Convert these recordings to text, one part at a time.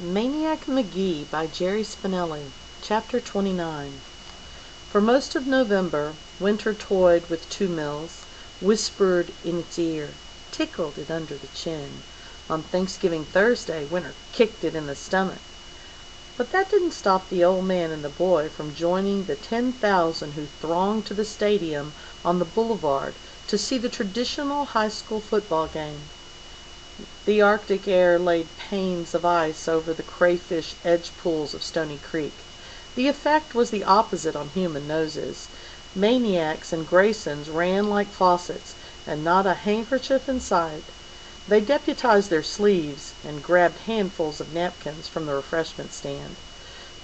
Maniac Magee by Jerry Spinelli. Chapter 29. For most of November, Winter toyed with Two Mills, whispered in its ear, tickled it under the chin. On Thanksgiving Thursday, Winter kicked it in the stomach. But that didn't stop the old man and the boy from joining the 10,000 who thronged to the stadium on the boulevard to see the traditional high school football game. The Arctic air laid panes of ice over the crayfish edge pools of Stony Creek. The effect was the opposite on human noses. Maniacs and Graysons ran like faucets, and not a handkerchief in sight. They deputized their sleeves, and grabbed handfuls of napkins from the refreshment stand.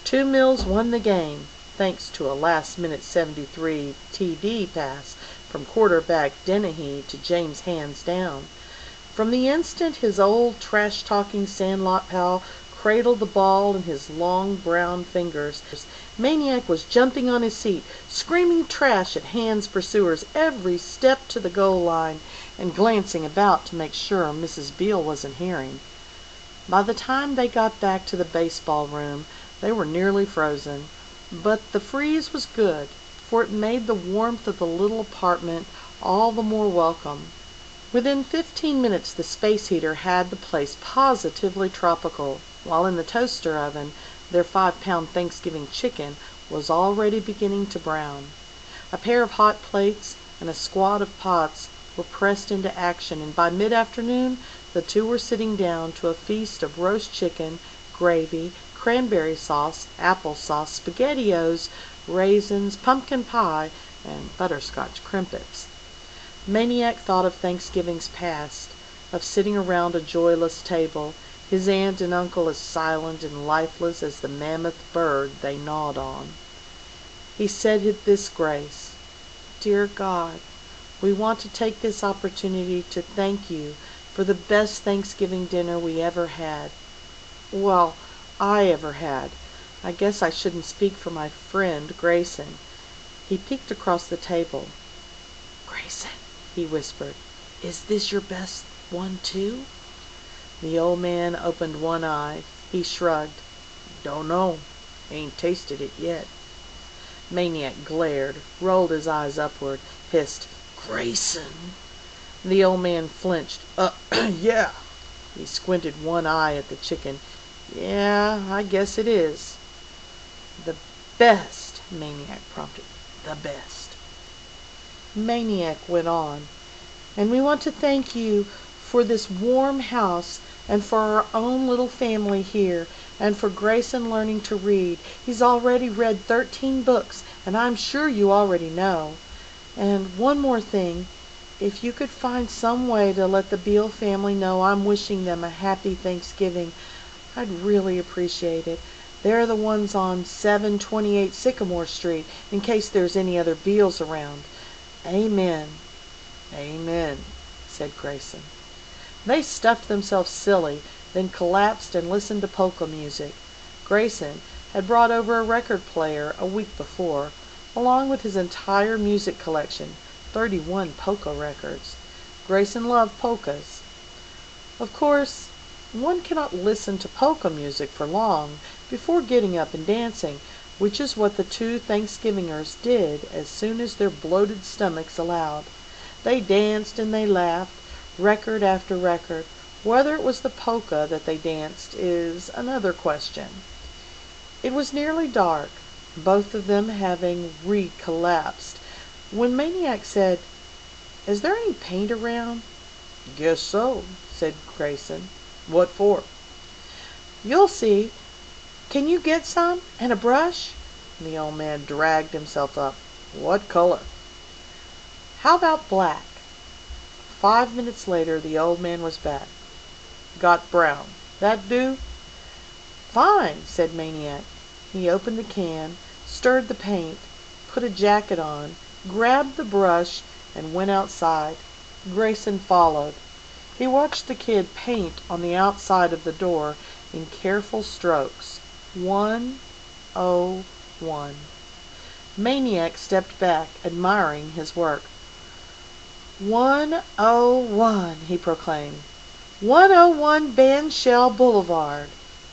Two Mills won the game, thanks to a last-minute 73 TD pass from quarterback Dennehy to James Hands Down. From the instant his old trash-talking Sandlot pal cradled the ball in his long brown fingers, Maniac was jumping on his seat, screaming trash at Hand's pursuers every step to the goal line, and glancing about to make sure Mrs. Beale wasn't hearing. By the time they got back to the baseball room, they were nearly frozen. But the freeze was good, for it made the warmth of the little apartment all the more welcome. Within 15 minutes the space heater had the place positively tropical, while in the toaster oven their 5-pound Thanksgiving chicken was already beginning to brown. A pair of hot plates and a squad of pots were pressed into action, and by mid-afternoon the two were sitting down to a feast of roast chicken, gravy, cranberry sauce, apple sauce, SpaghettiOs, raisins, pumpkin pie, and butterscotch crimpets. Maniac thought of Thanksgivings past, of sitting around a joyless table, his aunt and uncle as silent and lifeless as the mammoth bird they gnawed on. He said this grace: "Dear God, we want to take this opportunity to thank you for the best Thanksgiving dinner we ever had. Well, I ever had. I guess I shouldn't speak for my friend Grayson." He peeked across the table. "Grayson," he whispered, "is this your best one, too?" The old man opened one eye. He shrugged. "Don't know. Ain't tasted it yet." Maniac glared, rolled his eyes upward, hissed, "Grayson!" The old man flinched. Yeah." He squinted one eye at the chicken. "Yeah, I guess it is." "The best," Maniac prompted. "The best." Maniac went on, "And we want to thank you for this warm house, and for our own little family here, and for Grayson learning to read. He's already read 13 books, and I'm sure you already know. And one more thing, if you could find some way to let the Beale family know I'm wishing them a happy Thanksgiving, I'd really appreciate it. They're the ones on 728 Sycamore Street, in case there's any other Beales around. Amen." "Amen," said Grayson. They stuffed themselves silly, then collapsed and listened to polka music. Grayson had brought over a record player a week before, along with his entire music collection, 31 polka records. Grayson loved polkas. Of course, one cannot listen to polka music for long before getting up and dancing, which is what the two Thanksgivingers did as soon as their bloated stomachs allowed. They danced and they laughed, record after record. Whether it was the polka that they danced is another question. It was nearly dark, both of them having re-collapsed, when Maniac said, "Is there any paint around?" "Guess so," said Grayson. "What for?" "You'll see. Can you get some, and a brush?" The old man dragged himself up. "What color?" "How about black?" 5 minutes later the old man was back. "Got brown. That do?" "Fine," said Maniac. He opened the can, stirred the paint, put a jacket on, grabbed the brush, and went outside. Grayson followed. He watched the kid paint on the outside of the door in careful strokes. 101. Maniac stepped back, admiring his work. 101, he proclaimed. 101 Bandshell Boulevard.